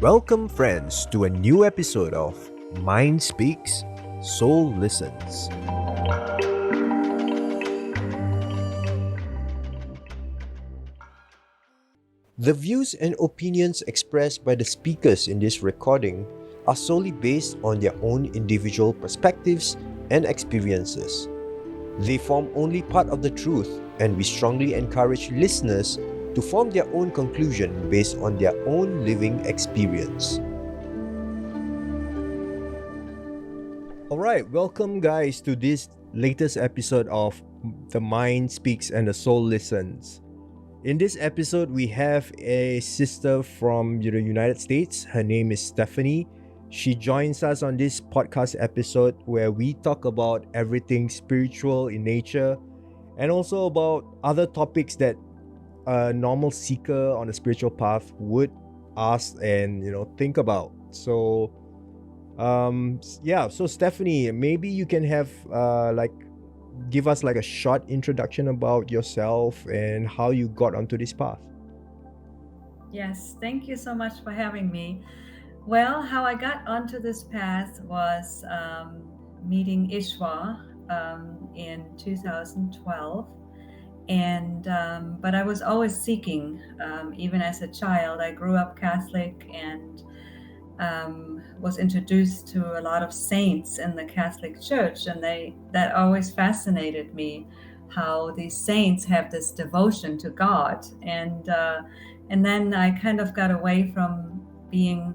Welcome, friends, to a new episode of Mind Speaks, Soul Listens. The views and opinions expressed by the speakers in this recording are solely based on their own individual perspectives and experiences. They form only part of the truth, and we strongly encourage listeners to form their own conclusion based on their own living experience. Alright, welcome guys to this latest episode of The Mind Speaks and the Soul Listens. In this episode, we have a sister from the United States. Her name is Stephanie. She joins us on this podcast episode where we talk about everything spiritual in nature and also about other topics that a normal seeker on a spiritual path would ask and think about. So so Stephanie, maybe you can have give us like a short introduction about yourself and how you got onto this path. Yes, thank you so much for having me. Well, how I got onto this path was meeting Ishwa in 2012. And but I was always seeking, even as a child. I grew up Catholic and was introduced to a lot of saints in the Catholic Church, and that always fascinated me, how these saints have this devotion to God. And then I kind of got away from being,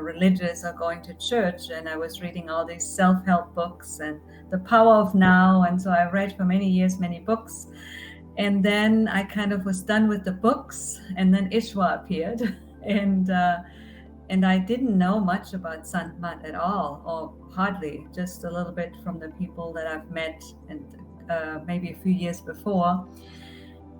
religious or going to church, and I was reading all these self-help books and The Power of Now, and so I read for many years many books. And then I kind of was done with the books, and then Ishwa appeared, and I didn't know much about Sant Mat at all, or hardly, just a little bit from the people that I've met, and maybe a few years before.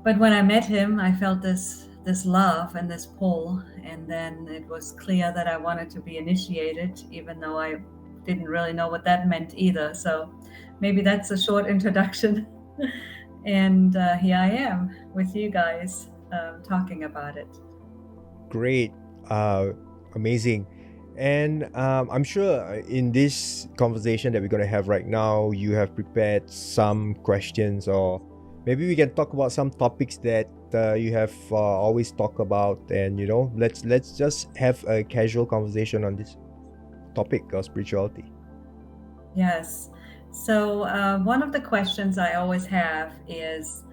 But when I met him, I felt this love and this pull, and then it was clear that I wanted to be initiated, even though I didn't really know what that meant either. So maybe that's a short introduction. And here I am with you guys talking about it. Great. Amazing. And I'm sure in this conversation that we're going to have right now, you have prepared some questions, or maybe we can talk about some topics that you have always talked about, and let's just have a casual conversation on this topic of spirituality. Yes. So one of the questions I always have is,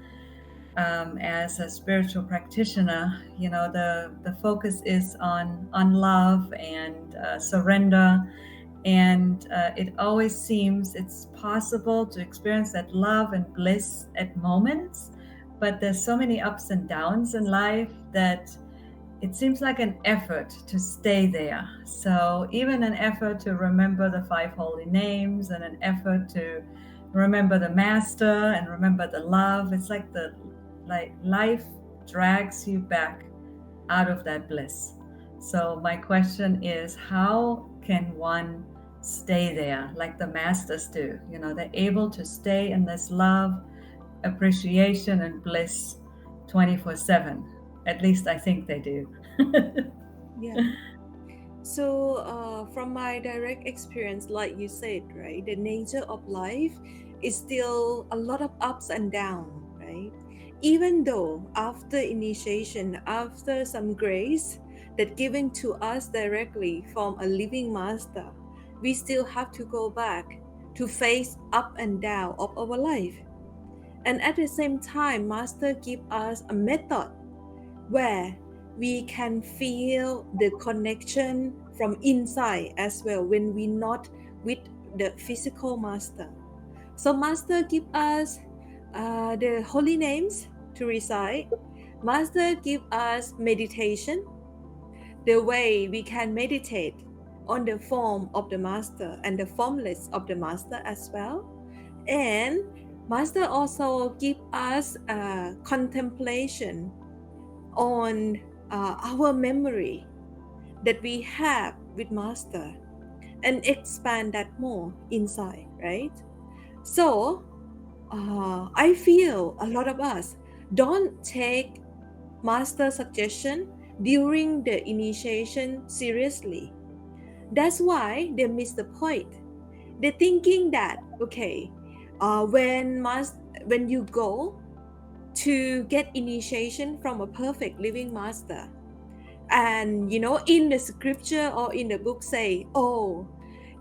as a spiritual practitioner, the focus is on love and surrender, and it always seems it's possible to experience that love and bliss at moments, but there's so many ups and downs in life that it seems like an effort to stay there. So even an effort to remember the 5 holy names, and an effort to remember the master and remember the love, it's like life drags you back out of that bliss. So my question is, how can one stay there like the masters do? They're able to stay in this love, appreciation, and bliss 24/7. At least I think they do. Yeah. So from my direct experience, like you said, right, the nature of life is still a lot of ups and downs, right? Even though after initiation, after some grace that given to us directly from a living master, we still have to go back to face up and down of our life. And at the same time, master give us a method where we can feel the connection from inside as well when we're not with the physical master. So master give us the holy names to recite. Master give us meditation, the way we can meditate on the form of the master and the formless of the master as well. And master also give us contemplation on our memory that we have with master, and expand that more inside, right? So I feel a lot of us don't take master suggestion during the initiation seriously. That's why they miss the point. They're thinking that okay, when you go to get initiation from a perfect living master, and in the scripture or in the book say, oh,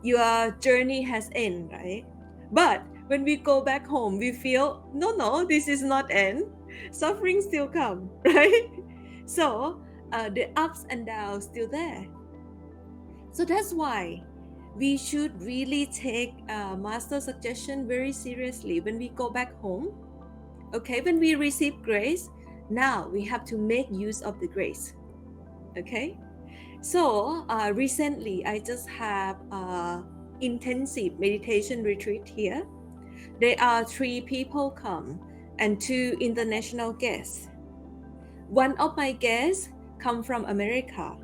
your journey has end, right? But when we go back home, we feel no, this is not end. Suffering still come, right? So the ups and downs still there. So that's why we should really take master suggestion very seriously when we go back home. Okay, when we receive grace, now we have to make use of the grace. Okay, so recently I just have intensive meditation retreat here. There are 3 people come and 2 international guests. One of my guests come from America,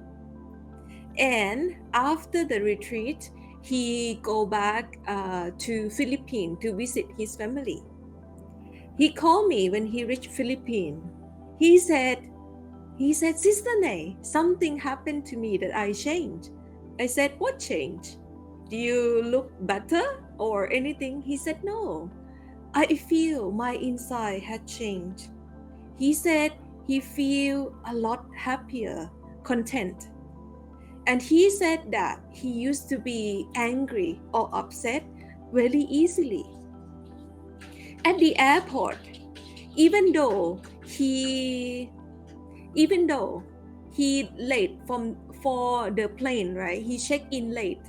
and after the retreat he go back to Philippines to visit his family. He called me when he reached Philippines. He said, Sister Nay, something happened to me that I changed. I said, what changed? Do you look better or anything? He said, no. I feel my inside had changed. He said he feel a lot happier, content. And he said that he used to be angry or upset very easily. At the airport, even though he late for the plane, right? He checked in late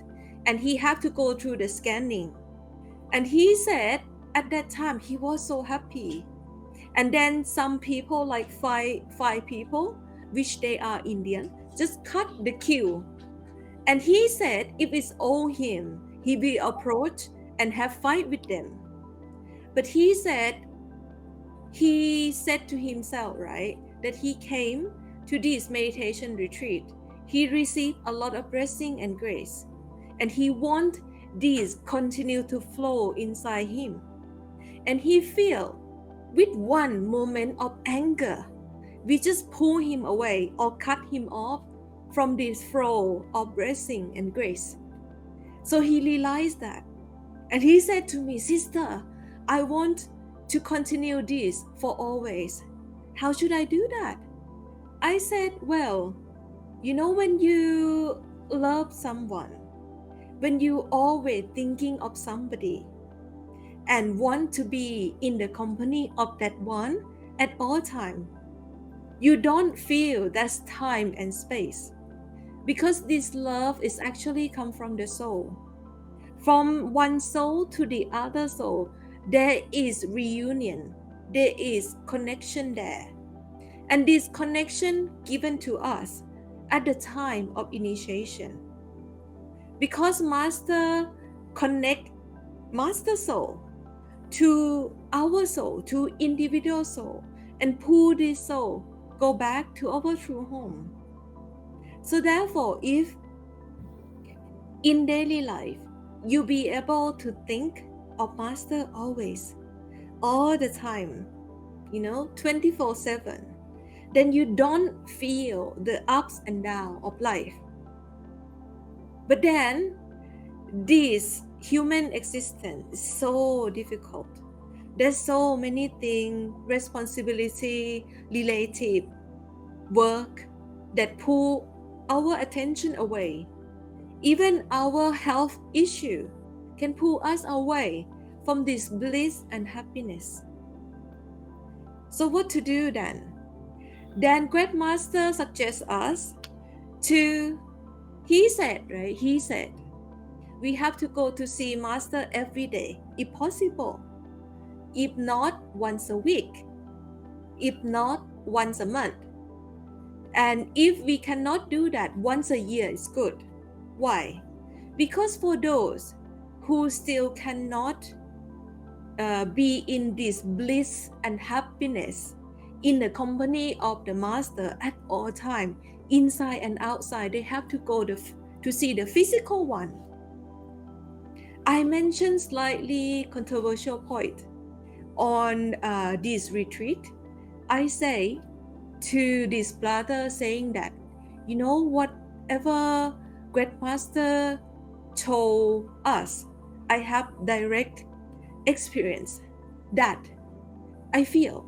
and he had to go through the scanning. And he said at that time he was so happy. And then some people, like five people, which they are Indian, just cut the queue. And he said if it's all him, he will approach and have fight with them. But he said to himself, right, that he came to this meditation retreat. He received a lot of blessing and grace, and he want this continue to flow inside him. And he feel with one moment of anger, we just pull him away or cut him off from this flow of blessing and grace. So he realized that, and he said to me, Sister, I want to continue this for always. How should I do that? I said, well, when you love someone, when you always thinking of somebody and want to be in the company of that one at all time, you don't feel that's time and space, because this love is actually come from the soul. From one soul to the other soul, there is reunion, there is connection there. And this connection given to us at the time of initiation. Because Master connect Master soul to our soul, to individual soul, and pull this soul go back to our true home. So therefore, if in daily life you be able to think of Master always, all the time, 24/7, then you don't feel the ups and downs of life. But then this human existence is so difficult. There's so many things, responsibility, relative, work that pull our attention away. Even our health issue can pull us away from this bliss and happiness. So what to do then? Then Great Master suggests us to, he said, we have to go to see Master every day, if possible. If not, once a week. If not, once a month. And if we cannot do that, once a year is good. Why? Because for those who still cannot be in this bliss and happiness in the company of the Master at all time, inside and outside, they have to go to see the physical one. I mentioned slightly controversial point on this retreat. I say to this brother saying that, whatever Great Master told us, I have direct experience that I feel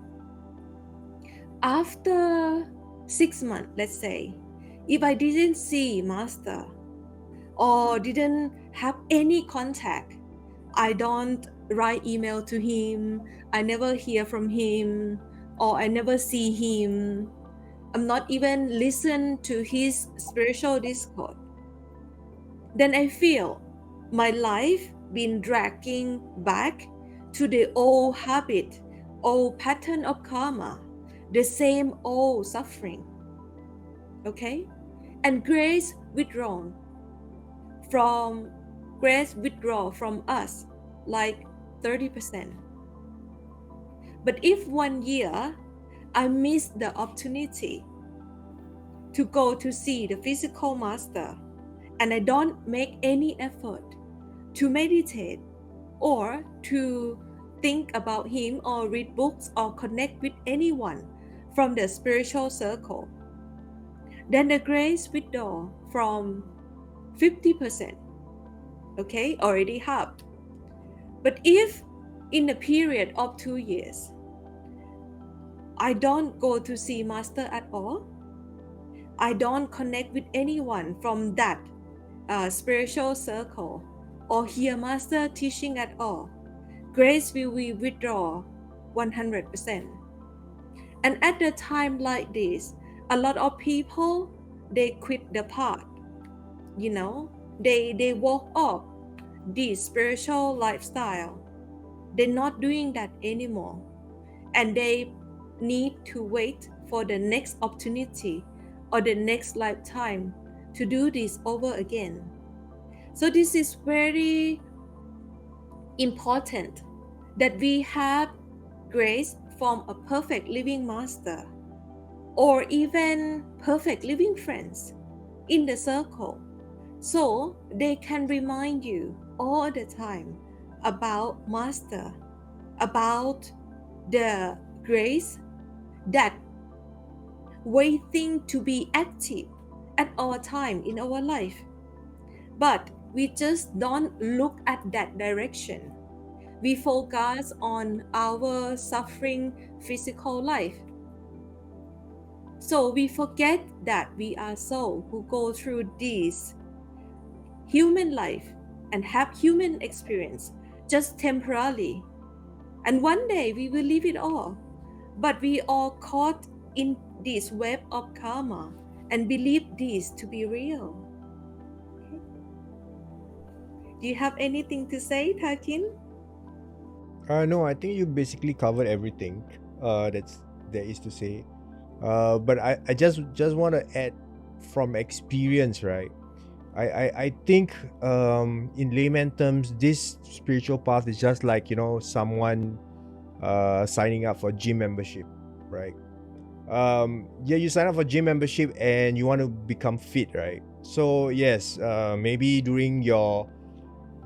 after 6 months, let's say, if I didn't see Master or didn't have any contact, I don't write email to him, I never hear from him, or I never see him, I'm not even listen to his spiritual discourse, then I feel my life been dragging back to the old habit, old pattern of karma, the same old suffering. Okay? And grace withdraw from us like 30%. But if 1 year I miss the opportunity to go to see the physical master, and I don't make any effort to meditate or to think about him or read books or connect with anyone from the spiritual circle, then the grace withdraw from 50%, okay, already halved. But if in a period of 2 years, I don't go to see Master at all, I don't connect with anyone from that spiritual circle or hear Master teaching at all, grace will withdraw 100%. And at the time like this, a lot of people, they quit the path, they walk off this spiritual lifestyle. They're not doing that anymore, and they need to wait for the next opportunity or the next lifetime to do this over again. So this is very important that we have grace from a perfect living master or even perfect living friends in the circle, so they can remind you all the time about Master, about the grace that waiting to be active at all time in our life. But we just don't look at that direction. We focus on our suffering physical life. So we forget that we are soul who go through this human life and have human experience just temporarily. And one day we will leave it all. But we are caught in this web of karma and believe this to be real. Okay. Do you have anything to say, Takin? No, I think you basically covered everything there is to say. But I just want to add from experience, right? I think in layman terms, this spiritual path is just like, someone signing up for gym membership, right? You sign up for gym membership and you want to become fit, right? So yes, maybe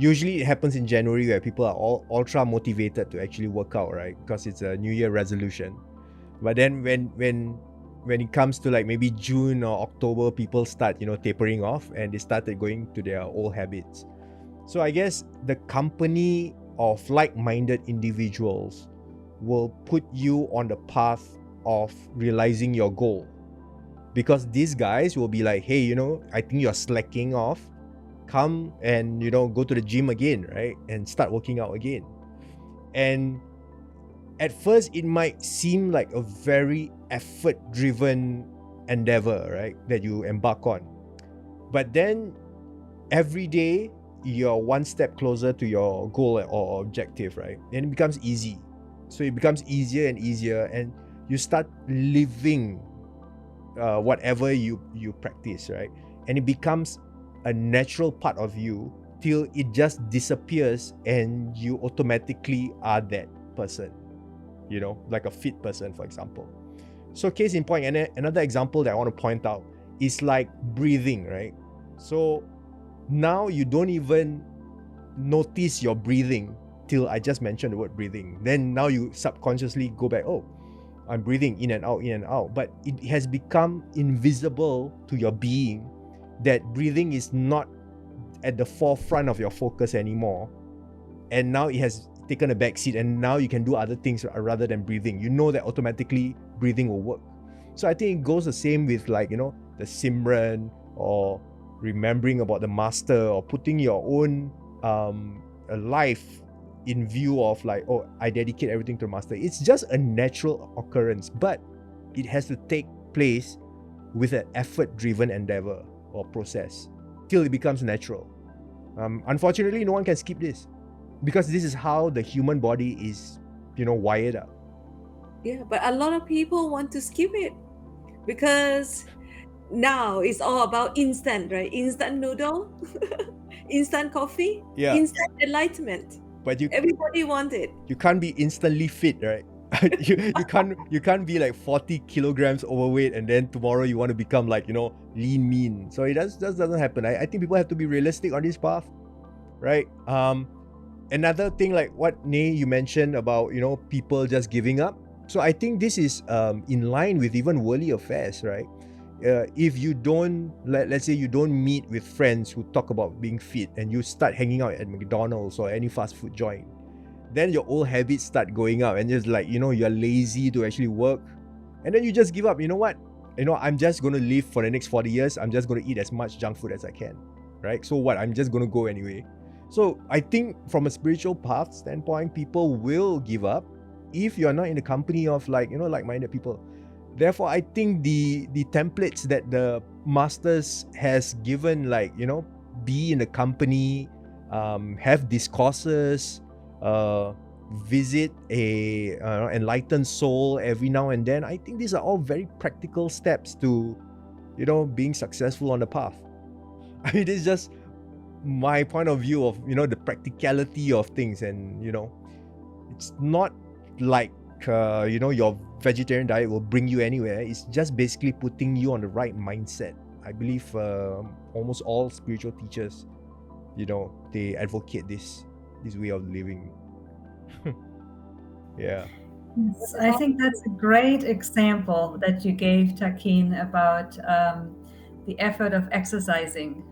usually it happens in January where people are all ultra motivated to actually work out, right? Because it's a New Year resolution. But then when it comes to like maybe June or October, people start, tapering off and they started going to their old habits. So I guess the company of like-minded individuals will put you on the path of realizing your goal. Because these guys will be like, hey, I think you're slacking off. Come and, go to the gym again, right? And start working out again. And at first, it might seem like a very effort-driven endeavor, right? That you embark on. But then every day, you're one step closer to your goal or objective, right? And it becomes easy. So it becomes easier and easier, and you start living whatever you practice, right? And it becomes a natural part of you till it just disappears and you automatically are that person, like a fit person, for example. So case in point, and another example that I want to point out is like breathing, right? So now you don't even notice your breathing till I just mentioned the word breathing. Then now you subconsciously go back, oh, I'm breathing in and out, but it has become invisible to your being that breathing is not at the forefront of your focus anymore. And now it has taken a backseat, and now you can do other things rather than breathing. You know that automatically breathing will work. So I think it goes the same with, like, the Simran, or remembering about the master, or putting your own life in view of, like, oh, I dedicate everything to the master. It's just a natural occurrence, but it has to take place with an effort-driven endeavor or process till it becomes natural. Unfortunately, no one can skip this, because this is how the human body is, wired up. Yeah, but a lot of people want to skip it because now it's all about instant, right? Instant noodle, instant coffee, Yeah. instant enlightenment. But Everybody wants it. you can't be instantly fit, right? you can't be like 40 kilograms overweight and then tomorrow you want to become, like, lean mean. So it just doesn't happen. I think people have to be realistic on this path, right? Another thing, like what Nay you mentioned about, people just giving up. So I think this is in line with even worldly affairs, right? If you don't, let's say you don't meet with friends who talk about being fit, and you start hanging out at McDonald's or any fast food joint, then your old habits start going up, and just, like, you're lazy to actually work, and then you just give up. You know what? I'm just going to live for the next 40 years. I'm just going to eat as much junk food as I can, right? So what? I'm just going to go anyway. So I think from a spiritual path standpoint, people will give up if you're not in the company of, like, like-minded people. Therefore, I think the templates that the masters has given, like, be in the company, have discourses, visit a enlightened soul every now and then. I think these are all very practical steps to, being successful on the path. I mean, this is just my point of view of, the practicality of things. And, it's not like, your vegetarian diet will bring you anywhere. It's just basically putting you on the right mindset. I believe almost all spiritual teachers, they advocate this way of living. Yeah. Yes, I think that's a great example that you gave, Takin, about the effort of exercising,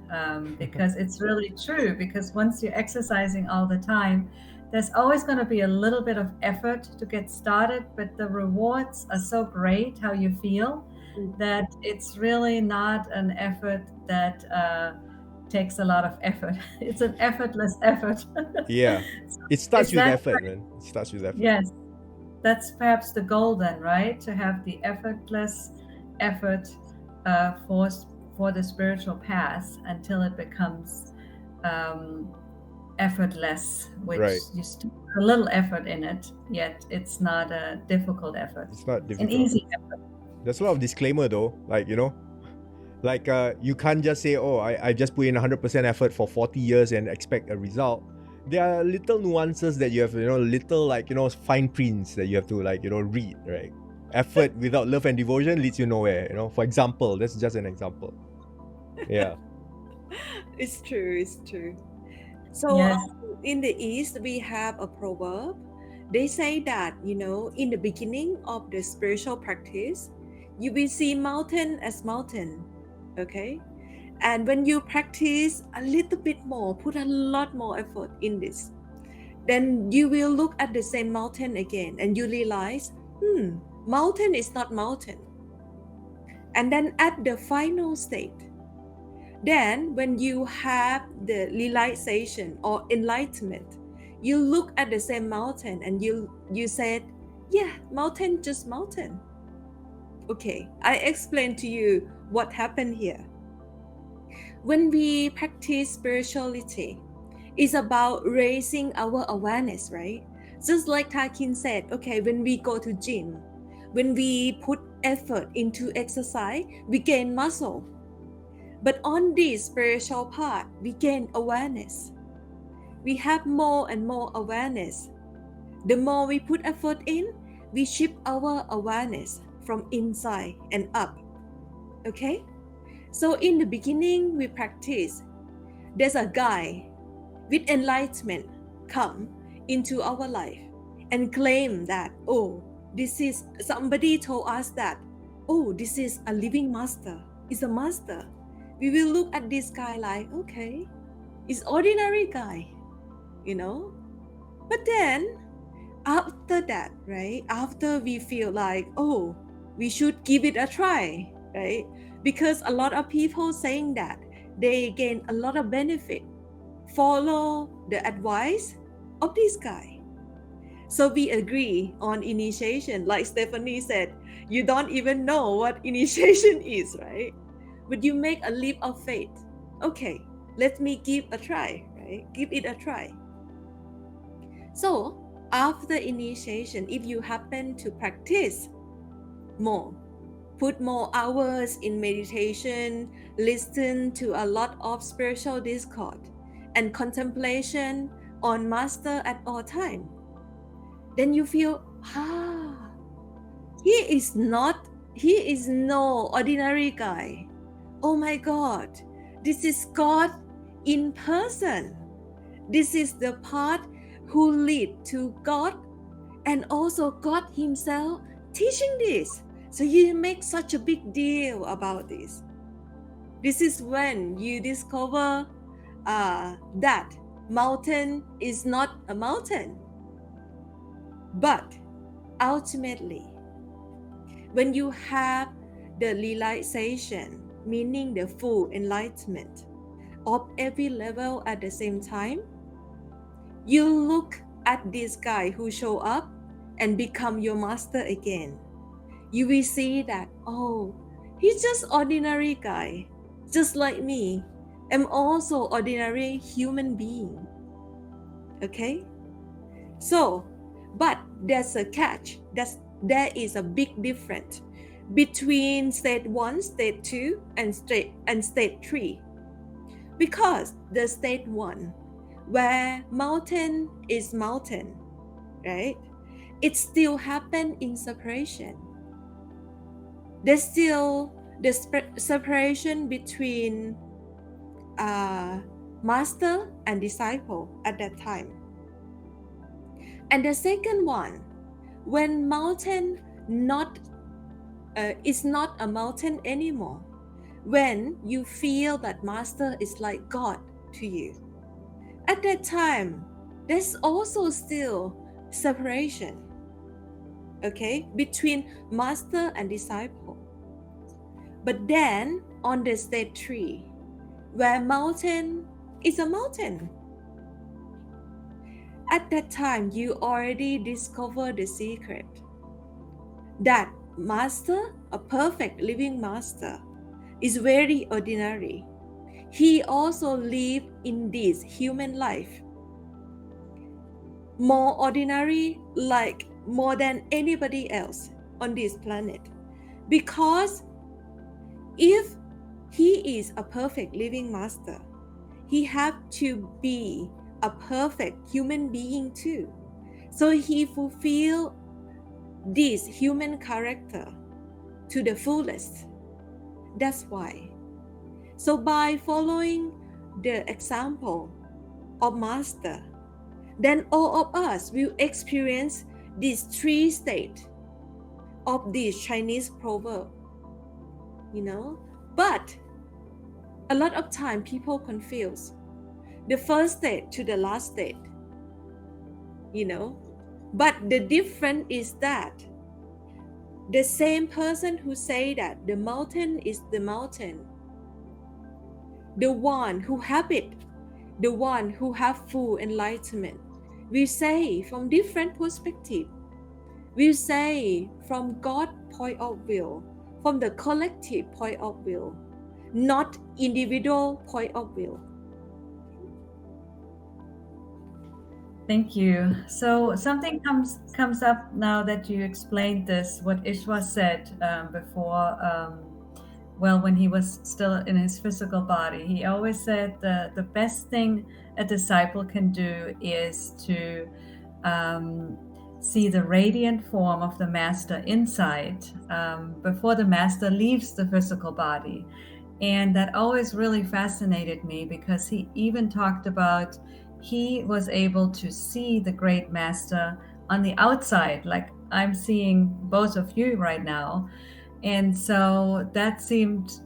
because it's really true. Because once you're exercising all the time, there's always going to be a little bit of effort to get started, but the rewards are so great, how you feel, that it's really not an effort that takes a lot of effort. It's an effortless effort. Yeah. It starts with effort, man. It starts with effort. Yes. That's perhaps the goal then, right? To have the effortless effort for the spiritual path until it becomes effortless, which Right. you still put a little effort in it, yet it's not a difficult effort. It's not An difficult. easy effort. There's a lot of disclaimer though, like, like you can't just say, oh, I just put in 100% effort for 40 years and expect a result. There are little nuances that you have, little, like, fine prints that you have to, like, read, right? Effort without love and devotion leads you nowhere, For example, that's just an example. Yeah. It's true. So Yes. in the East, we have a proverb. They say that, in the beginning of the spiritual practice, you will see mountain as mountain, okay? And when you practice a little bit more, put a lot more effort in this, then you will look at the same mountain again and you realize, mountain is not mountain. And then at the final state, then when you have the realization or enlightenment, you look at the same mountain and you said, yeah, mountain, just mountain. Okay, I explain to you what happened here. When we practice spirituality, it's about raising our awareness, right? Just like Takin said, okay, when we go to gym, when we put effort into exercise, we gain muscle. But on this spiritual part, we gain awareness. We have more and more awareness. The more we put effort in, we shift our awareness from inside and up. Okay? So in the beginning, we practice. There's a guy with enlightenment come into our life and claim that, oh, this is somebody told us that, oh, this is a living master, it's a master. We will look at this guy like, okay, it's ordinary guy, But then after that, right, after we feel like, oh, we should give it a try, right? Because a lot of people saying that they gain a lot of benefit, follow the advice of this guy. So we agree on initiation. Like Stephanie said, you don't even know what initiation is, right? But you make a leap of faith. Okay, let me give a try, right? Give it a try. So after initiation, if you happen to practice more, put more hours in meditation, listen to a lot of spiritual discourse and contemplation on Master at all time, then you feel, he is no ordinary guy. Oh my God, this is God in person. This is the part who lead to God, and also God himself teaching this. So you make such a big deal about this. This is when you discover that mountain is not a mountain. But ultimately, when you have the realization, meaning the full enlightenment of every level at the same time, you look at this guy who show up and become your master again. You will see that, oh, he's just ordinary guy, just like me. I'm also ordinary human being. Okay? So, but there's a catch. There is a big difference between state 1, state 2, and state 3. Because the state 1, where mountain is mountain, right? It still happen in separation. There's still the separation between master and disciple at that time. And the second one, when mountain is not a mountain anymore, when you feel that master is like God to you, at that time, there's also still separation, okay, between master and disciple. But then on the state 3, where mountain is a mountain, at that time you already discover the secret that master, a perfect living master, is very ordinary. He also lived in this human life, more ordinary, like more than anybody else on this planet. Because if he is a perfect living master, he have to be a perfect human being too. So he fulfill this human character to the fullest. That's why. So by following the example of master, then all of us will experience these 3 states of this Chinese proverb, But a lot of time people confuse the first state to the last state, But the difference is that the same person who say that the mountain is the mountain, the one who have it, the one who have full enlightenment, we say from different perspective. We say from God point of view, from the collective point of view, not individual point of view. Thank you. So something comes up now that you explained this, what Ishwa said before, when he was still in his physical body. He always said the best thing a disciple can do is to see the radiant form of the master inside before the master leaves the physical body. And that always really fascinated me, because he even talked about he was able to see the great master on the outside, like I'm seeing both of you right now. And so that seemed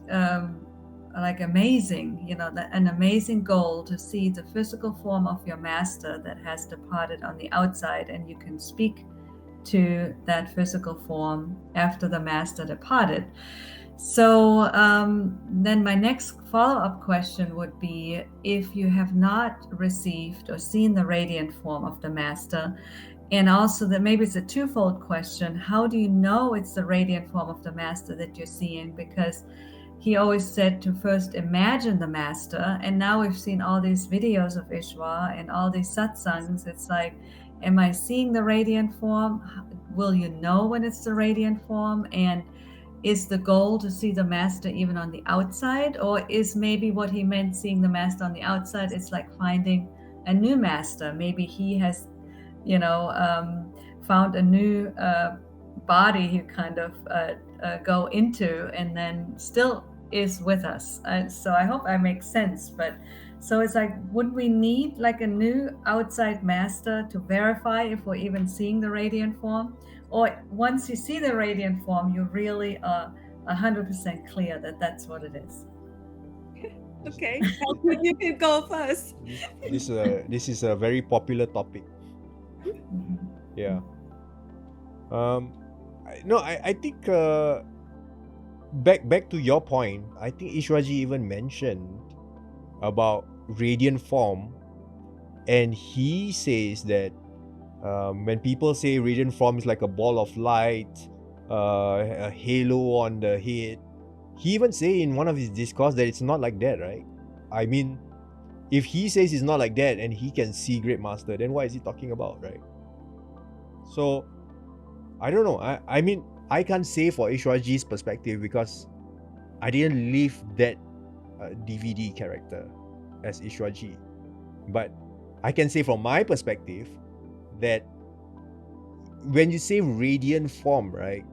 like amazing, an amazing goal to see the physical form of your master that has departed on the outside, and you can speak to that physical form after the master departed. So then my next follow-up question would be, if you have not received or seen the radiant form of the master, and also that maybe it's a twofold question, how do you know it's the radiant form of the master that you're seeing? Because he always said to first imagine the master, and now we've seen all these videos of Ishwar and all these satsangs. It's like, am I seeing the radiant form? Will you know when it's the radiant form? And is the goal to see the master even on the outside, or is maybe what he meant seeing the master on the outside, it's like finding a new master? Maybe he has found a new body he kind of go into, and then still is with us. So I hope I make sense. But so it's like, would we need like a new outside master to verify if we're even seeing the radiant form? Or once you see the radiant form, you really are 100% clear that that's what it is? Okay, you can go first. This is a very popular topic. Yeah. I think back to your point, I think Ishwarji even mentioned about radiant form, and he says that when people say radiant form is like a ball of light, a halo on the head, he even say in one of his discourse that it's not like that, right? I mean, if he says it's not like that and he can see Great Master, then what is he talking about, right? So I don't know. I mean, I can't say for Ishwarji's perspective because I didn't live that DVD character as Ishwarji. But I can say from my perspective that when you say radiant form, right,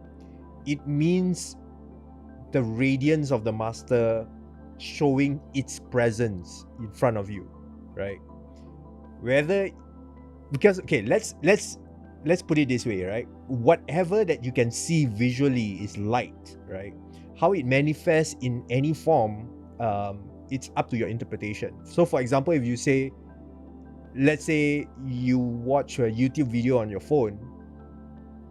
it means the radiance of the master showing its presence in front of you, right? Let's put it this way, right? Whatever that you can see visually is light, right? How it manifests in any form, it's up to your interpretation. So for example, if you say, let's say you watch a YouTube video on your phone,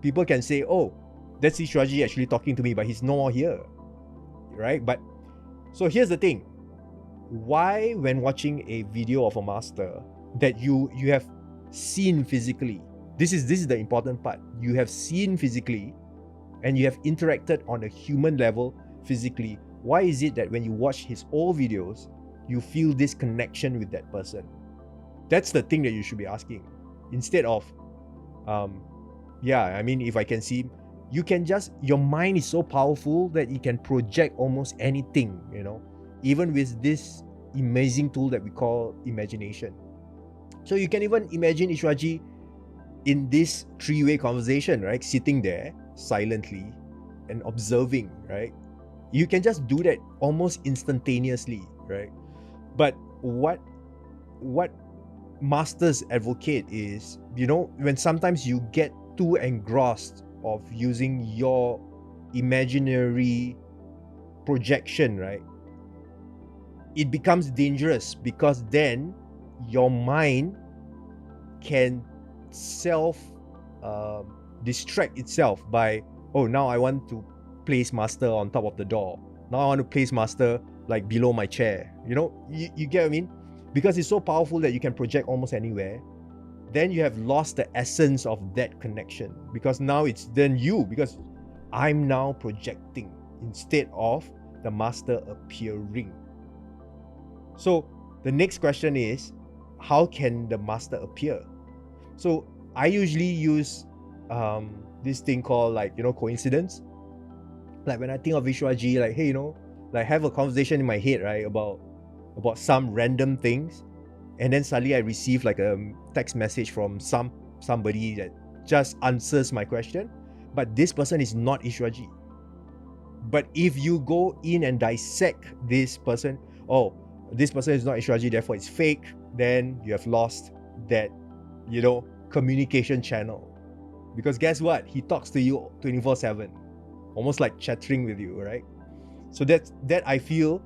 people can say, oh, that's Ishwarji actually talking to me, but he's no more here, right? But so here's the thing. Why, when watching a video of a master that you have seen physically, this is the important part. You have seen physically and you have interacted on a human level physically. Why is it that when you watch his old videos, you feel this connection with that person? That's the thing that you should be asking. Instead of, if I can see, you can just, your mind is so powerful that it can project almost anything, even with this amazing tool that we call imagination. So you can even imagine Ishwarji in this three-way conversation, right? Sitting there silently and observing, right? You can just do that almost instantaneously, right? But what masters advocate is, when sometimes you get too engrossed of using your imaginary projection, right? It becomes dangerous because then your mind can distract itself by, oh, now I want to place master on top of the door. Now I want to place master like below my chair. You get what I mean? Because it's so powerful that you can project almost anywhere. Then you have lost the essence of that connection, because now it's then you, because I'm now projecting instead of the master appearing. So the next question is, how can the master appear? So I usually use this thing called coincidence. Like when I think of Ishwarji, like, hey, have a conversation in my head, right, about some random things, and then suddenly I receive like a text message from somebody that just answers my question, but this person is not Ishwarji. But if you go in and dissect this person, oh, this person is not Ishwarji, therefore it's fake, then you have lost that, communication channel. Because guess what? He talks to you 24/7, almost like chattering with you, right? So that I feel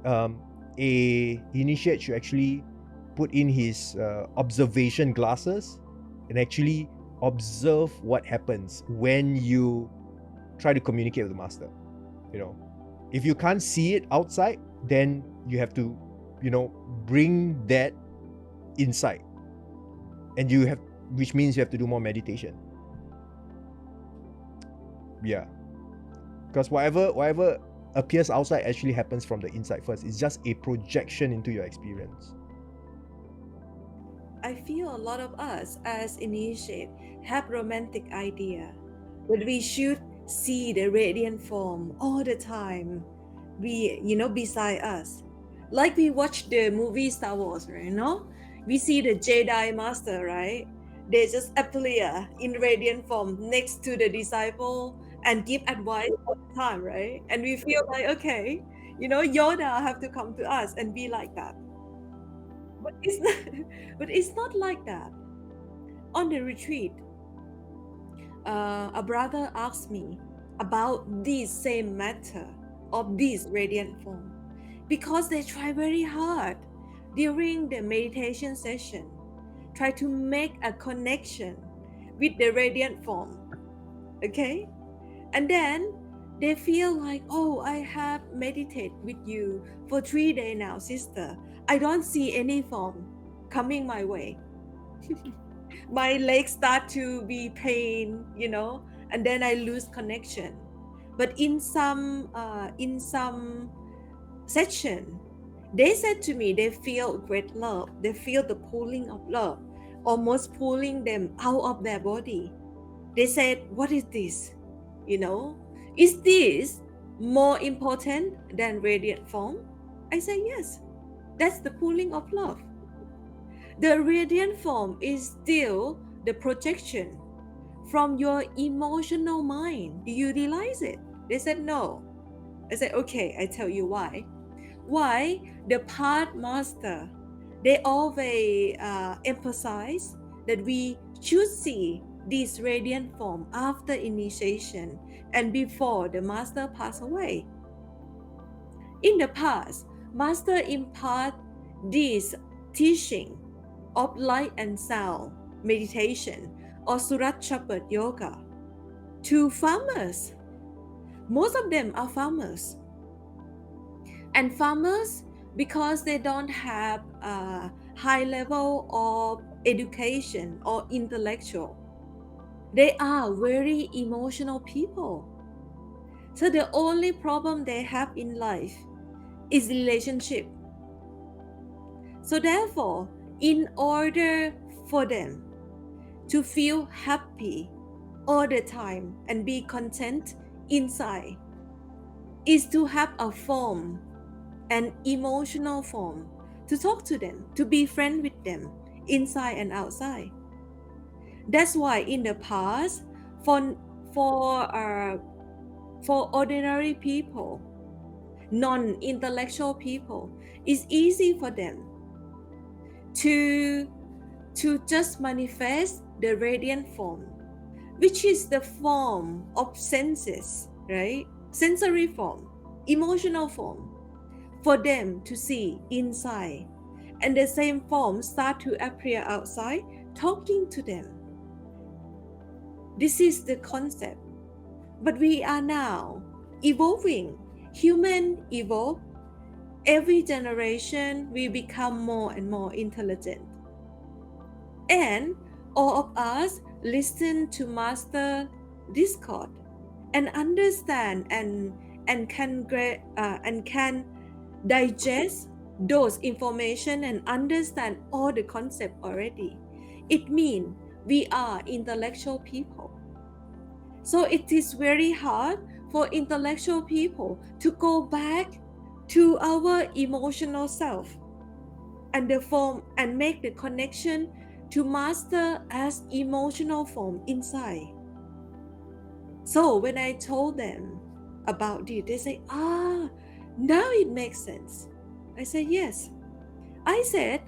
a initiate should actually put in his observation glasses and actually observe what happens when you try to communicate with the master. You know, if you can't see it outside, then you have to, bring that inside, and which means you have to do more meditation. Yeah, because whatever appears outside actually happens from the inside first. It's just a projection into your experience. I feel a lot of us as initiate have romantic idea that we should see the radiant form all the time, beside us. Like we watch the movie Star Wars, right? We see the Jedi Master, right? They just appear in radiant form next to the disciple and give advice all the time, right? And we feel like, okay, Yoda have to come to us and be like that. But it's not, but it's not like that. On the retreat, a brother asked me about this same matter of this radiant form, because they try very hard during the meditation session, try to make a connection with the radiant form, okay? And then they feel like, oh, I have meditated with you for 3 days now, sister. I don't see any form coming my way. My legs start to be pain, and then I lose connection. But in some session, they said to me they feel great love. They feel the pulling of love, almost pulling them out of their body. They said, what is this? Is this more important than radiant form? I say, yes, that's the pulling of love. The radiant form is still the projection from your emotional mind. Do you realize it? They said, no. I said, okay, I tell you why. Why the path master, they always emphasize that we should see this radiant form after initiation and before the master passed away. In the past, master impart this teaching of light and sound meditation or Surat Shabad yoga to farmers. Most of them are farmers. And farmers, because they don't have a high level of education or intellectual, they are very emotional people. So the only problem they have in life is relationship. So therefore, in order for them to feel happy all the time and be content inside, is to have a form, an emotional form, to talk to them, to be friend with them inside and outside. That's why in the past, for ordinary people, non-intellectual people, it's easy for them to just manifest the radiant form, which is the form of senses, right? Sensory form, emotional form, for them to see inside. And the same form start to appear outside, talking to them. This is the concept. But we are now evolving. Human evolve. Every generation we become more and more intelligent. And all of us listen to Master Discord and understand and can digest those information and understand all the concept already. It means we are intellectual people. So it is very hard for intellectual people to go back to our emotional self and the form and make the connection to master as emotional form inside. So when I told them about it, they say, now it makes sense. I said, yes. I said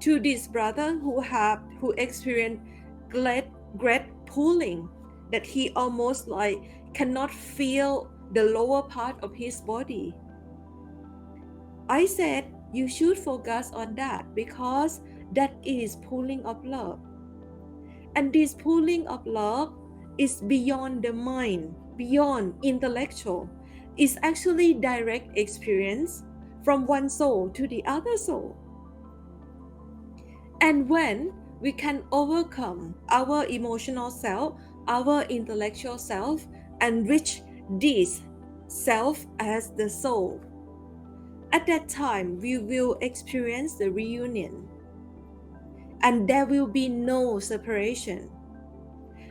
to this brother who experienced great pulling that he almost like cannot feel the lower part of his body. I said you should focus on that because that is pulling of love. And this pulling of love is beyond the mind, beyond intellectual. It's actually direct experience from one soul to the other soul. And when we can overcome our emotional self, our intellectual self, and reach this self as the soul, at that time we will experience the reunion. And there will be no separation.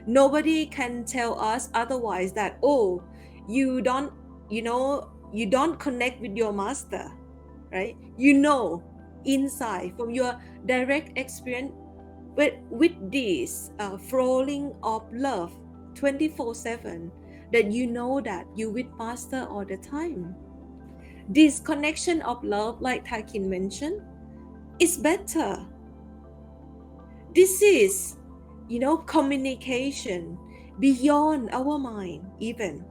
Nobody can tell us otherwise that, oh, you don't connect with your master, right? Inside from your direct experience with this flowing of love 24/7, that you know that you with master all the time. This connection of love, like Thakin mentioned, is better. This is, communication beyond our mind even,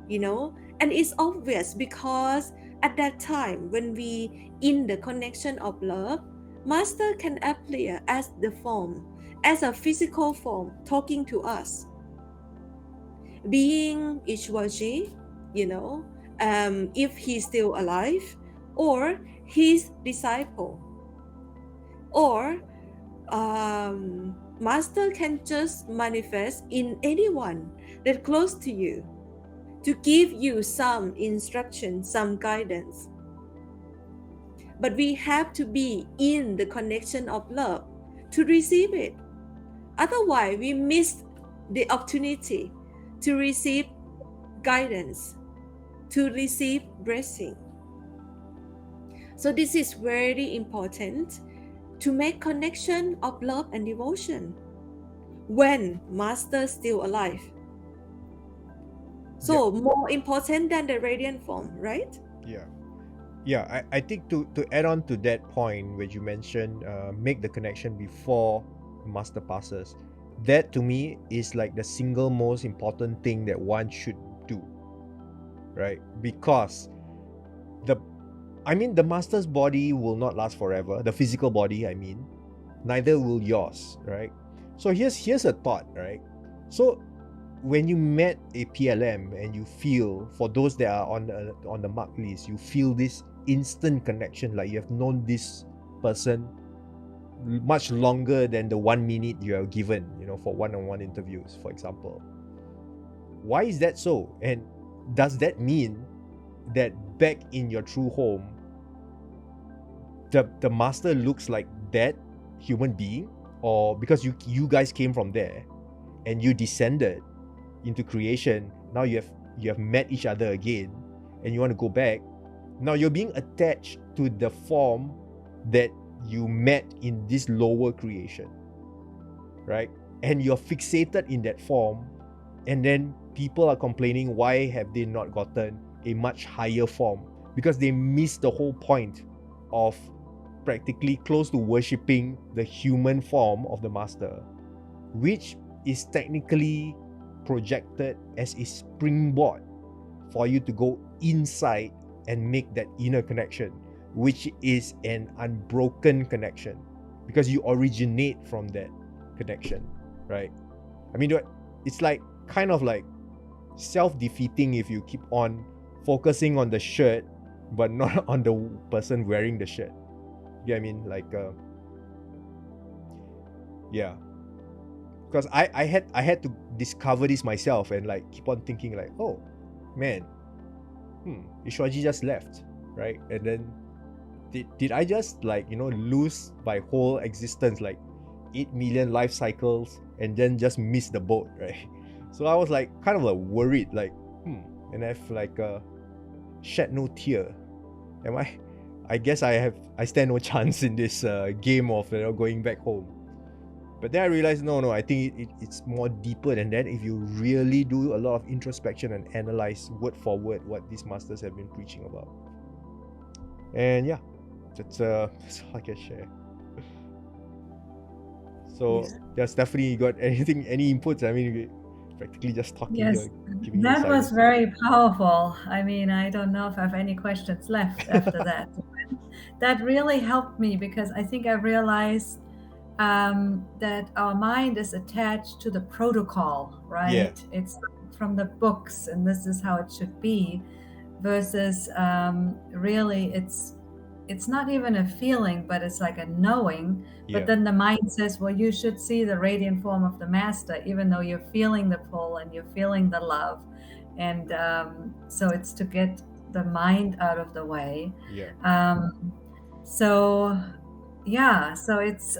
and it's obvious because at that time when we in the connection of love, master can appear as the form, as a physical form talking to us, being Ishwarji, if he's still alive, or his disciple, or master can just manifest in anyone that close to you to give you some instruction, some guidance. But we have to be in the connection of love to receive it. Otherwise, we miss the opportunity to receive guidance, to receive blessing. So this is very important, to make connection of love and devotion when master is still alive. So more important than the radiant form, right? I think to add on to that point where you mentioned make the connection before master passes, that to me is like the single most important thing that one should do, right? Because the master's body will not last forever, the physical body, neither will yours, right? So here's a thought, right? So when you met a PLM and you feel, for those that are on the mark list, you feel this instant connection, like you have known this person much longer than the 1 minute you are given, for one-on-one interviews, for example. Why is that so? And does that mean that back in your true home, the master looks like that human being? Or because you guys came from there and you descended into creation, now you have met each other again and you want to go back, now you're being attached to the form that you met in this lower creation, right? And you're fixated in that form, and then people are complaining, why have they not gotten a much higher form? Because they missed the whole point of practically close to worshipping the human form of the master, which is technically projected as a springboard for you to go inside and make that inner connection, which is an unbroken connection because you originate from that connection, right? It's like kind of like self-defeating if you keep on focusing on the shirt but not on the person wearing the shirt. You know what I mean? Because I had to discover this myself and like keep on thinking like, oh man, Ishwarji just left, right? And then did I just lose my whole existence, like 8 million life cycles, and then just miss the boat, right? So I was like kind of like worried, like and I've like shed no tear. I guess I stand no chance in this game of going back home. But then I realized no, I think it's more deeper than that if you really do a lot of introspection and analyze word for word what these masters have been preaching about. And that's all I can share. So Stephanie, you got anything, any inputs? I mean, you practically just talking Yes, here, giving you that was silence. very powerful. I mean, I don't know if I have any questions left after that. That really helped me because I think I realized that our mind is attached to the protocol, right? It's from the books, and this is how it should be, versus really it's not even a feeling, but it's like a knowing. Yeah. But then the mind says, well, you should see the radiant form of the master, even though you're feeling the pull and you're feeling the love. And so it's to get the mind out of the way. Yeah. So it's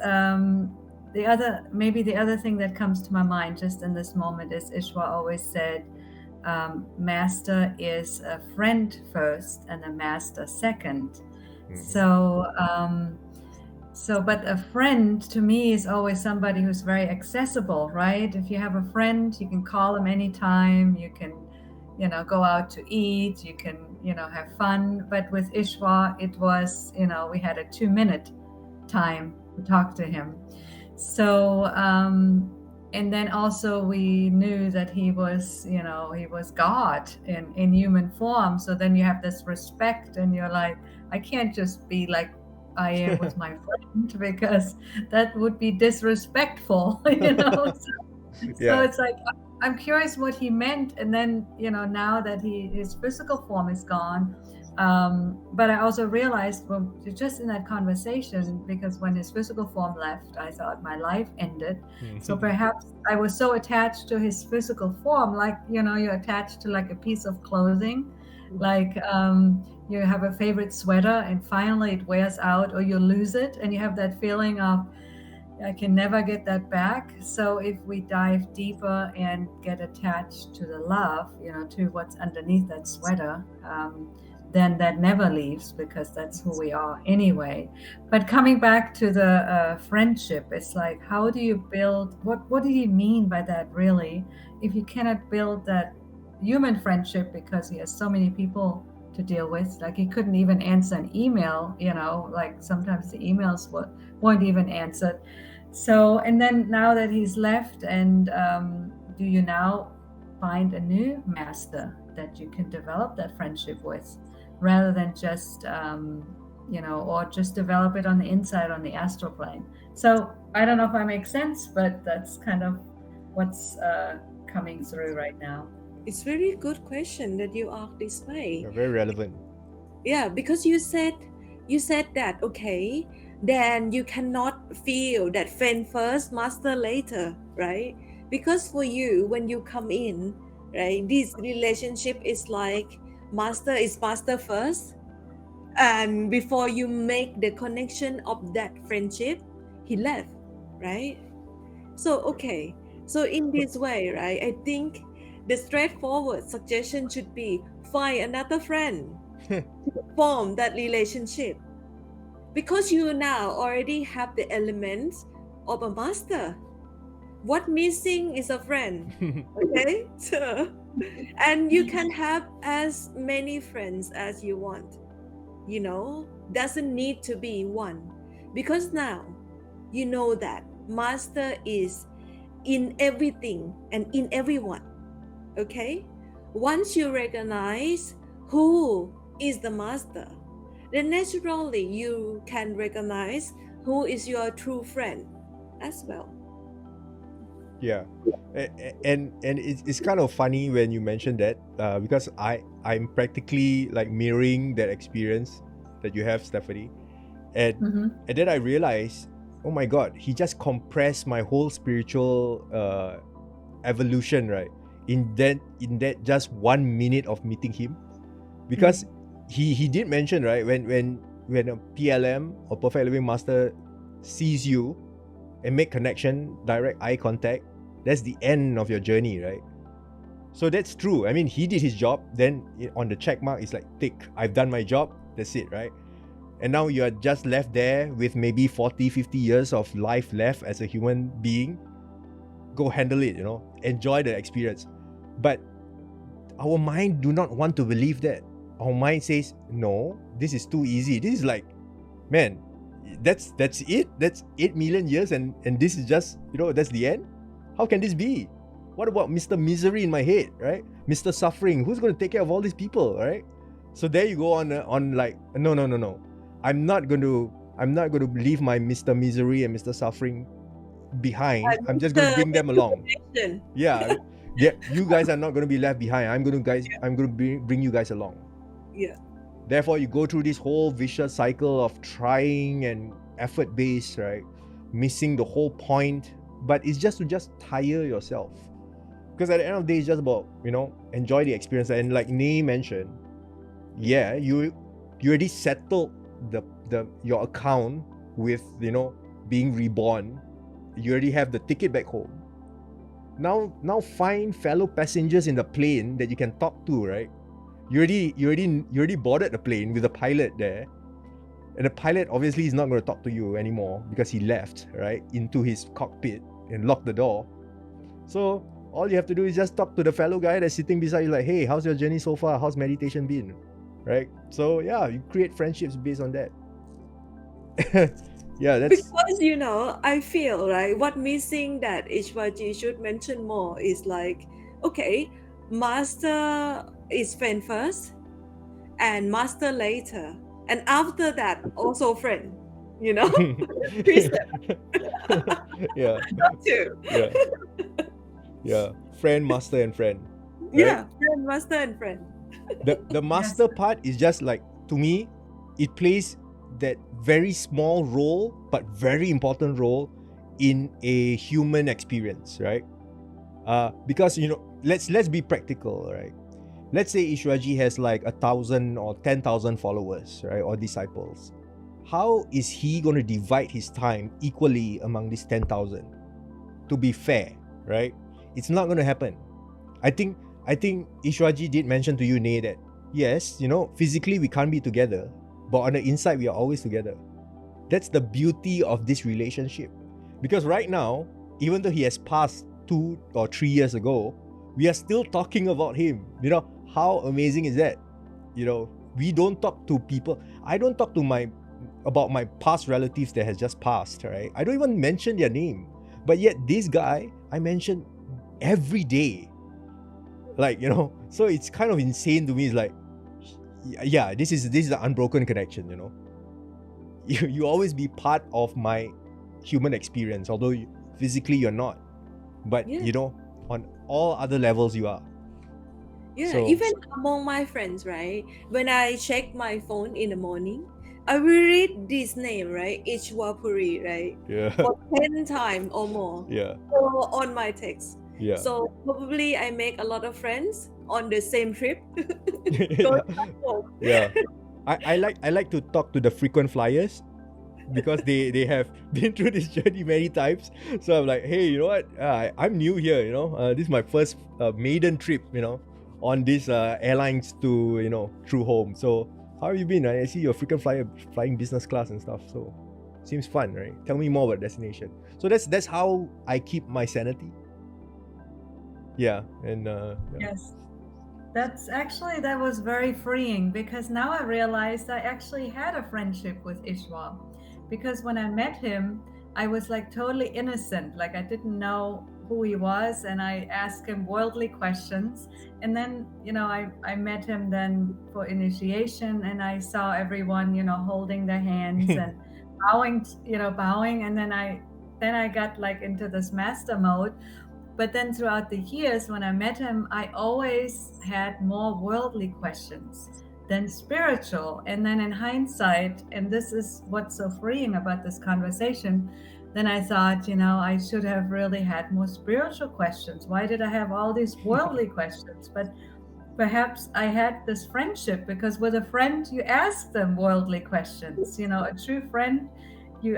the other thing that comes to my mind just in this moment is Ishwa always said, master is a friend first and a master second. But a friend to me is always somebody who's very accessible, right? If you have a friend, you can call them anytime, you can, go out to eat, you can, have fun. But with Ishwa, it was, we had a 2-minute time to talk to him. So, and then also we knew that he was God in human form. So then you have this respect and you're like, I can't just be like I am with my friend because that would be disrespectful, So it's like, I'm curious what he meant. And then, now that his physical form is gone, but I also realized, well, just in that conversation, because when his physical form left, I thought my life ended. So perhaps I was so attached to his physical form, like, you're attached to like a piece of clothing, like you have a favorite sweater and finally it wears out or you lose it and you have that feeling of, I can never get that back. So if we dive deeper and get attached to the love, to what's underneath that sweater, then that never leaves because that's who we are anyway. But coming back to the friendship, it's like, how do you build, what do you mean by that really? If you cannot build that human friendship because he has so many people to deal with, like he couldn't even answer an email, like sometimes the emails weren't even answered. So, and then now that he's left, and do you now find a new master that you can develop that friendship with, rather than just, or just develop it on the inside, on the astral plane? So I don't know if I make sense, but that's kind of what's coming through right now. It's very good question that you ask this way. Very relevant. Yeah, because you said that, okay, then you cannot feel that friend first, master later, right? Because for you, when you come in, right, this relationship is like master is master first, and before you make the connection of that friendship, he left, right? So okay, so in this way, right, I think the straightforward suggestion should be find another friend to form that relationship, because you now already have the elements of a master. What missing is a friend. Okay, so, and you can have as many friends as you want, doesn't need to be one, because now you know that master is in everything and in everyone. Okay, once you recognize who is the master, then naturally you can recognize who is your true friend as well. Yeah, and it's kind of funny when you mention that, because I'm practically like mirroring that experience that you have, Stephanie, and then I realized, oh my God, he just compressed my whole spiritual evolution, right? In that just 1 minute of meeting him, because he did mention, right, when a PLM or Perfect Living Master sees you and make connection, direct eye contact, that's the end of your journey, right? So that's true. I mean, he did his job, then on the check mark it's like, tick, I've done my job, that's it, right? And now you're just left there with maybe 40-50 years of life left as a human being. Go handle it, enjoy the experience. But our mind do not want to believe that. Our mind says, no, this is too easy. This is like, man, that's it. That's 8 million years, and this is just, that's the end. How can this be? What about Mr. Misery in my head, right? Mr. Suffering, who's going to take care of all these people, right? So there you go on like, no. I'm not going to leave my Mr. Misery and Mr. Suffering behind. I'm just going to bring them along. Yeah, you guys are not going to be left behind. I'm going to bring you guys along. Yeah. Therefore, you go through this whole vicious cycle of trying and effort-based, right? Missing the whole point, but it's just to tire yourself. Because at the end of the day, it's just about, enjoy the experience. And like Nay mentioned, yeah, you already settled your account with, being reborn. You already have the ticket back home. Now find fellow passengers in the plane that you can talk to, right? You already boarded the plane with the pilot there. And the pilot obviously is not going to talk to you anymore because he left, right, into his cockpit and locked the door. So all you have to do is just talk to the fellow guy that's sitting beside you, like, hey, how's your journey so far? How's meditation been? Right? So yeah, you create friendships based on that. Yeah, that's because I feel, right, what missing that Ishwaji should mention more is like, okay, master is friend first and master later, and after that also friend. Three steps. Yeah. Not two. Yeah. Friend, master, and friend. Right? Yeah, friend, master, and friend. The master part is just like, to me, it plays that very small role but very important role in a human experience, right? Because let's be practical, right? Let's say Ishwaji has like 1,000 or 10,000 followers, right, or disciples. How is he going to divide his time equally among these 10,000? To be fair, right? It's not going to happen. I think Ishwaji did mention to you, Nay, that yes, physically we can't be together, but on the inside we are always together. That's the beauty of this relationship. Because right now, even though he has passed 2 or 3 years ago, we are still talking about him. How amazing is that? We don't talk to people. I don't talk about my past relatives that has just passed, right? I don't even mention their name. But yet this guy, I mention every day. Like, so it's kind of insane to me. It's like, yeah, this is an unbroken connection, You always be part of my human experience, although physically you're not. But, on all other levels you are. Yeah, So- even among my friends, right? When I check my phone in the morning, I will read this name, right? Ishwapuri, right? Yeah. For 10 times or more Yeah. on my text. Yeah. So probably I make a lot of friends on the same trip. Yeah. Going back home. Yeah. I like to talk to the frequent flyers because they have been through this journey many times. So I'm like, hey, you know what? I'm new here, this is my first maiden trip, on this airlines to, through home. So how have you been? I see you're a frequent flyer flying business class and stuff. So seems fun, right? Tell me more about destination. So that's how I keep my sanity. Yeah. And yeah. Yes. That was very freeing, because now I realized I actually had a friendship with Ishwa, because when I met him, I was like totally innocent. Like I didn't know who he was, and I asked him worldly questions. And then, I met him then for initiation, and I saw everyone, holding their hands and bowing. And then I got like into this master mode. But then throughout the years, when I met him, I always had more worldly questions than spiritual. And then in hindsight, and this is what's so freeing about this conversation, then I thought, I should have really had more spiritual questions. Why did I have all these worldly questions? But perhaps I had this friendship, because with a friend, you ask them worldly questions. A true friend, you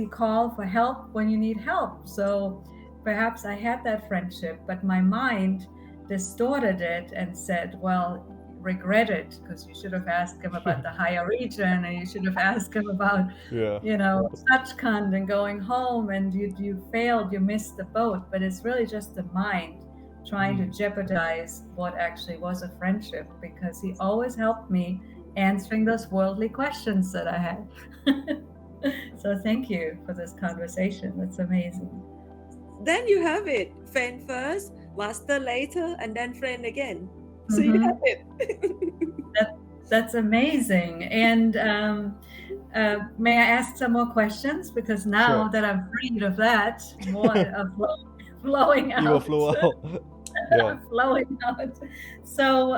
call for help when you need help. So perhaps I had that friendship, but my mind distorted it and said, well, regret it, because you should have asked him about the higher region, and you should have asked him about, Yeah. Sachkhand and going home, and you failed, you missed the boat. But it's really just the mind trying to jeopardize what actually was a friendship, because he always helped me answering those worldly questions that I had. So thank you for this conversation. That's amazing. Then you have it. Friend first, master later, and then friend again. So you Hmm. have it. That's amazing. And may I ask some more questions? Because now Sure. that I'm freed of that, more flowing You will out, flow out. Yeah. flowing out. So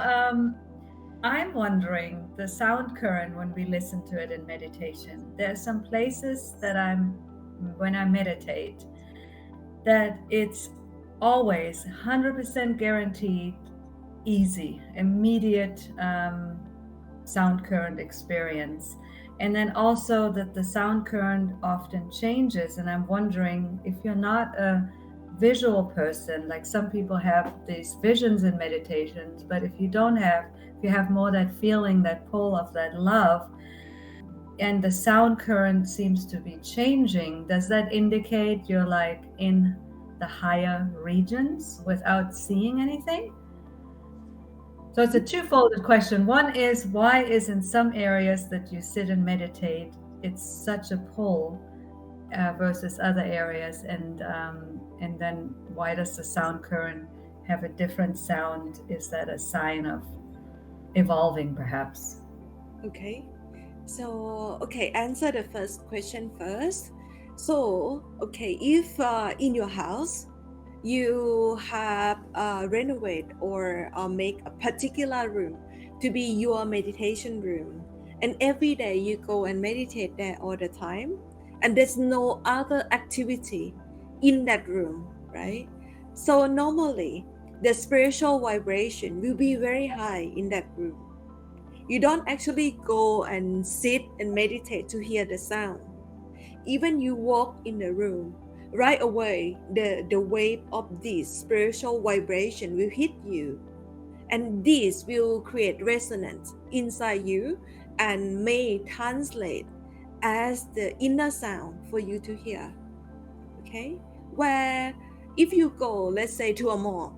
I'm wondering the sound current when we listen to it in meditation. There are some places that when I meditate, that it's always 100% guaranteed easy, immediate sound current experience. And then also that the sound current often changes. And I'm wondering if you're not a visual person, like some people have these visions in meditations, but if you have more that feeling, that pull of that love, and the sound current seems to be changing, does that indicate you're like in the higher regions without seeing anything? So it's a twofold question. One is, why is in some areas that you sit and meditate, it's such a pull versus other areas, and then why does the sound current have a different sound? Is that a sign of evolving, perhaps? Okay. So, okay, answer the first question first. So, okay, if in your house you have renovate or make a particular room to be your meditation room, and every day you go and meditate there all the time, and there's no other activity in that room, right? So normally the spiritual vibration will be very high in that room. You don't actually go and sit and meditate to hear the sound. Even you walk in the room, right away the wave of this spiritual vibration will hit you, and this will create resonance inside you and may translate as the inner sound for you to hear. Okay, where if you go, let's say, to a mall,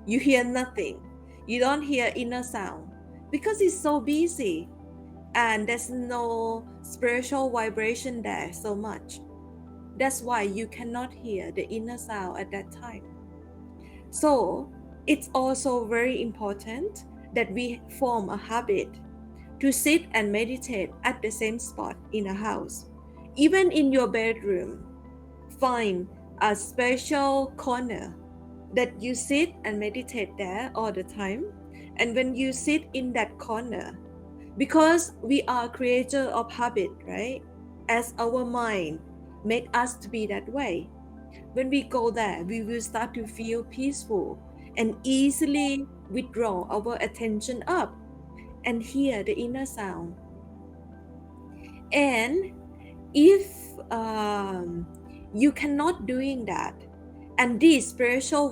you hear nothing, you don't hear inner sound because it's so busy and there's no spiritual vibration there so much. That's why you cannot hear the inner sound at that time. So it's also very important that we form a habit to sit and meditate at the same spot in a house. Even in your bedroom, find a special corner that you sit and meditate there all the time. And when you sit in that corner, because we are creator of habit, right? As our mind make us to be that way, when we go there, we will start to feel peaceful and easily withdraw our attention up and hear the inner sound. And if you cannot doing that, and these spiritual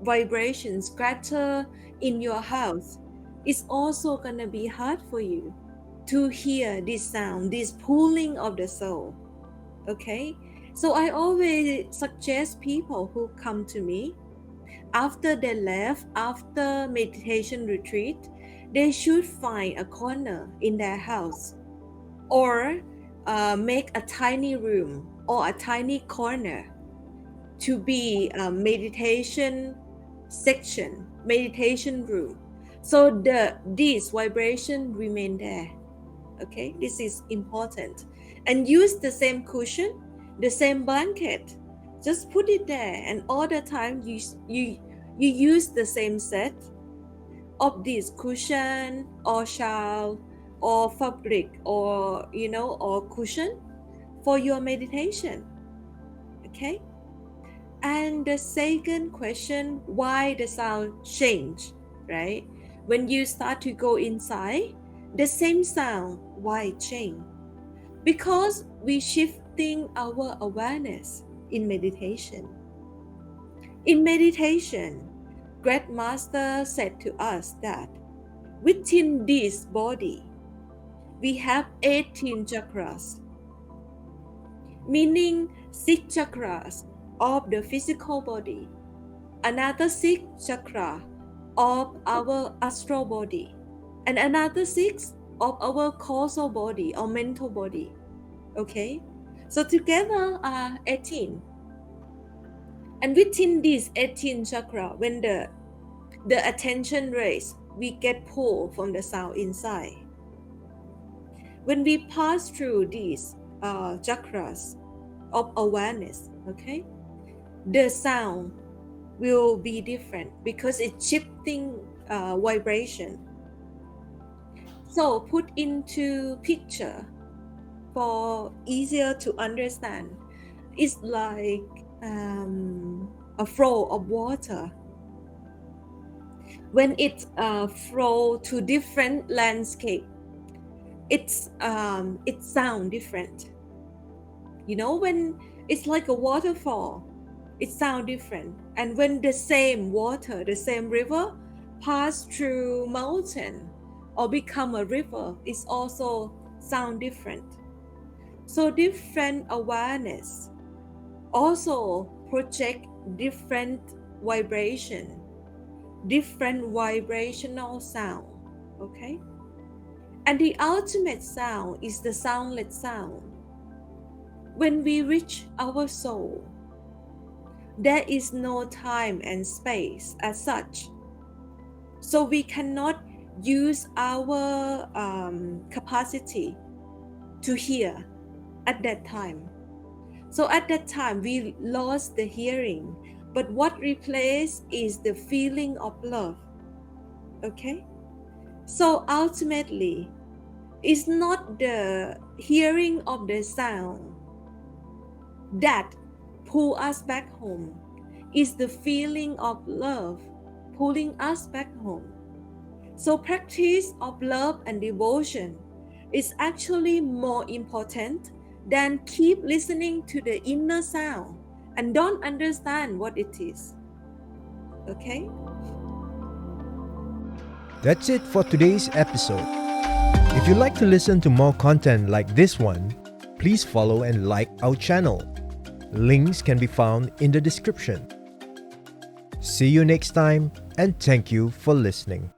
vibrations scatter in your house, it's also gonna be hard for you to hear this sound, this pulling of the soul. Okay, so I always suggest people who come to me after they left after meditation retreat, they should find a corner in their house or make a tiny room or a tiny corner to be a meditation section, meditation room, so this vibration remain there. Okay, this is important. And use the same cushion, the same blanket, just put it there, and all the time you use the same set of this cushion or shawl or fabric or or cushion for your meditation. Okay. And the second question, why the sound change, right? When you start to go inside, the same sound, why change? Because we shifting our awareness in meditation. In meditation, Great Master said to us that within this body, we have 18 chakras, meaning 6 chakras of the physical body, another 6 chakra of our astral body, and another 6 of our causal body or mental body. Okay, so together are 18. And within these 18 chakra, when the attention raise, we get pulled from the sound inside. When we pass through these chakras of awareness, okay, the sound will be different because it's shifting vibration. So put into picture for easier to understand. It's like a flow of water. When it flow to different landscape, it sound different. You know, when it's like a waterfall, it sound different. And when the same water, the same river pass through mountain or become a river, it's also sound different. So different awareness also project different vibration, different vibrational sound. Okay, and the ultimate sound is the soundless sound. When we reach our soul, there is no time and space as such, so we cannot use our capacity to hear at that time. So at that time we lost the hearing, but what replaced is the feeling of love. Okay, so ultimately it's not the hearing of the sound that pull us back home, is the feeling of love pulling us back home. So practice of love and devotion is actually more important than keep listening to the inner sound and don't understand what it is. Okay? That's it for today's episode. If you'd like to listen to more content like this one, please follow and like our channel. Links can be found in the description. See you next time, and thank you for listening.